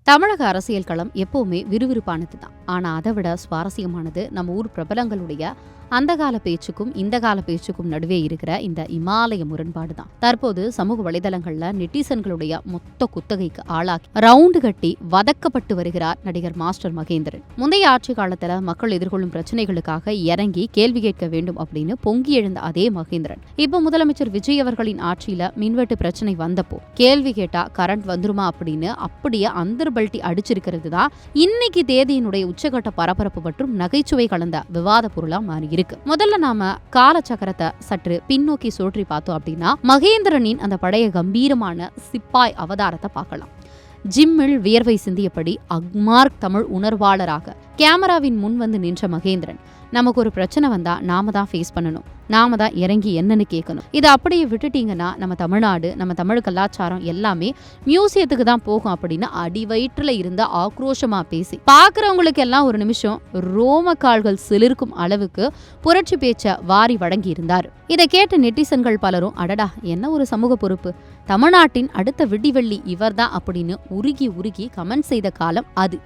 தமிழக அரசியல் களம் எப்பவுமே விறுவிறுப்பானது தான். ஆனா அதை விட சுவாரஸ்யமானது நம்ம ஊர் பிரபலங்களுடைய அந்த கால பேச்சுக்கும் இந்த கால பேச்சுக்கும் நடுவே இருக்கிற இந்த இமாலய முரண்பாடு தான். தற்போது சமூக வலைதளங்கள்ல நெட்டிசன்களுடைய மொத்த குத்தகைக்கு ஆளாக்கி ரவுண்டு கட்டி வதக்கப்பட்டு வருகிறார் நடிகர் மாஸ்டர் மகேந்திரன். முந்தைய ஆட்சி காலத்துல மக்கள் எதிர்கொள்ளும் பிரச்சனைகளுக்காக இறங்கி கேள்வி கேட்க வேண்டும் அப்படின்னு பொங்கி எழுந்த அதே மகேந்திரன் இப்ப முதலமைச்சர் விஜய் அவர்களின் ஆட்சியில மின்வெட்டு பிரச்சனை வந்தப்போ கேள்வி கேட்டா கரண்ட் வந்துருமா அப்படின்னு அப்படியே அந்தர்பல்ட்டி அடிச்சிருக்கிறது தான் இன்னைக்கு தேதியினுடைய உச்சகட்ட பரபரப்பு மற்றும் நகைச்சுவை கலந்த விவாத பொருளா மாறி இருக்கு. முதல்ல நாம காலச்சக்கரத்தை சற்று பின்னோக்கி சுற்றி பார்த்தோம் அப்படின்னா மகேந்திரனின் அந்த பழைய கம்பீரமான சிப்பாய் அவதாரத்தை பார்க்கலாம். ஜிம்மில் வியர்வை சிந்தியபடி அக்மார்க் தமிழ் உணர்வாளராக கேமராவின் முன் வந்து நின்ற மகேந்திரன், நமக்கு ஒரு பிரச்சனை வந்தா நாம தான் ஃபேஸ் பண்ணணும், நாம தான் இறங்கி என்னன்னு கேட்கணும், இதை அப்படியே விட்டுட்டீங்கன்னா நம்ம தமிழ்நாடு, நம்ம தமிழ் கலாச்சாரம் எல்லாமே மியூசியத்துக்கு தான் போகும் அப்படின்னு அடி வயிற்றுல இருந்த ஆக்ரோஷமா பேசி பாக்குறவங்களுக்கு எல்லாம் ஒரு நிமிஷம் ரோம கால்கள் சிலிர்க்கும் அளவுக்கு புரட்சி பேச்ச வாரி வழங்கி இருந்தார். இதை கேட்ட நெட்டிசன்கள் பலரும் அடடா என்ன ஒரு சமூக பொறுப்பு, தமிழ்நாட்டின் அடுத்த விடிவெள்ளி இவர்தான் அப்படின்னு உருகி உருகி கமெண்ட் செய்த காலம் அது.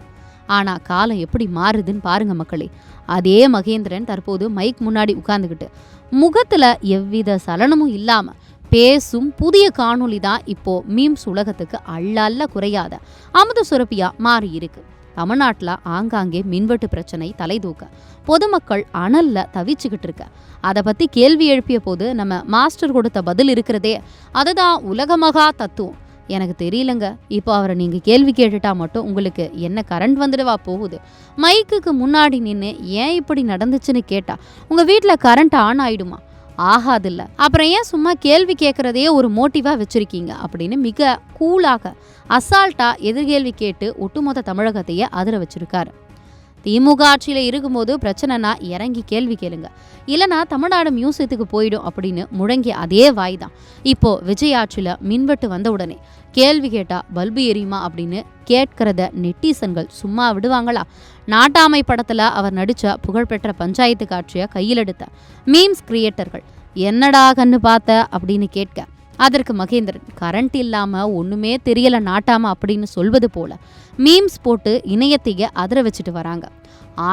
ஆனா காலம் எப்படி மாறுதுன்னு பாருங்க மக்களே. அதே மகேந்திரன் தற்போது மைக் முன்னாடி உட்கார்ந்துகிட்டு முகத்துல எவ்வித சலனமும் இல்லாம பேசும் புதிய காணொளி தான் இப்போ மீம்ஸ் உலகத்துக்கு அள்ள குறையாத அமுத சுரப்பியா மாறி இருக்கு. தமிழ்நாட்டுல ஆங்காங்கே மின்வெட்டு பிரச்சனை தலை தூக்க பொதுமக்கள் அனல்ல தவிச்சுக்கிட்டு இருக்க அதை பத்தி கேள்வி எழுப்பிய போது நம்ம மாஸ்டர் கொடுத்த பதில் இருக்கிறதே அதுதான் உலகமகா தத்துவம். எனக்கு தெரியலங்க, இப்போ அவரை நீங்க கேள்வி கேட்டுட்டா மட்டும் உங்களுக்கு என்ன கரண்ட் வந்துடுவா போகுது? மைக்குக்கு முன்னாடி நின்று ஏன் இப்படி நடந்துச்சுன்னு கேட்டா உங்க வீட்டுல கரண்ட் ஆன் ஆயிடுமா? ஆகாதில்ல, அப்புறம் ஏன் சும்மா கேள்வி கேட்கறதையே ஒரு மோட்டிவா வச்சிருக்கீங்க அப்படின்னு மிக கூலாக அசால்ட்டா எதிர்கேள்வி கேட்டு ஒட்டுமொத்த தமிழகத்தையே அதிர வச்சிருக்காரு. திமுக ஆட்சியில இருக்கும்போது பிரச்சனைனா இறங்கி கேள்வி கேளுங்க, இல்லைனா தமிழ்நாடு மியூசியத்துக்கு போயிடும் அப்படின்னு முழங்கிய அதே வாய் தான் இப்போ விஜய் ஆட்சியில மின்வெட்டு வந்த உடனே கேள்வி கேட்டா பல்பு எரியுமா அப்படின்னு கேட்கிறத நெட்டிசன்கள் சும்மா விடுவாங்களா? நாட்டாமை படத்துல அவர் நடிச்ச புகழ்பெற்ற பஞ்சாயத்து காட்சியை கையில் எடுத்த மீம்ஸ் கிரியேட்டர்கள் என்னடா கண்ணு பார்த்த அப்படின்னு கேட்க அதற்கு மகேந்திரன் கரண்ட் இல்லாம ஒண்ணுமே தெரியல நாட்டாம அப்படின்னு சொல்வது போல மீம்ஸ் போட்டு இணையத்தைய அதிர வச்சுட்டு வராங்க.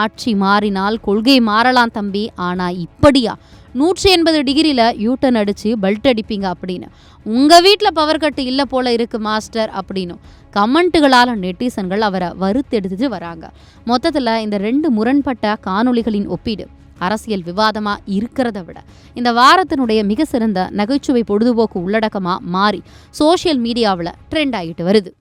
ஆட்சி மாறினால் கொள்கை மாறலாம் தம்பி, ஆனா இப்படியா 180 டிகிரியில யூட்டன் அடிச்சு பெல்ட் அடிப்பீங்க அப்படின்னு உங்க வீட்டுல பவர் கட்டு இல்ல போல இருக்கு மாஸ்டர் அப்படின்னு கமெண்ட்டுகளால நெட்டிசன்கள் அவரை வறுத்தெடுத்துட்டு வராங்க. மொத்தத்துல இந்த 2 முரண்பட்ட காணொளிகளின் ஒப்பீடு அரசியல் விவாதமா இருக்கிறத விட இந்த வாரத்தினுடைய மிக சிறந்த நகைச்சுவை பொழுதுபோக்கு உள்ளடக்கமா மாறி சோசியல் மீடியாவில் ட்ரெண்ட் ஆகிட்டு வருது.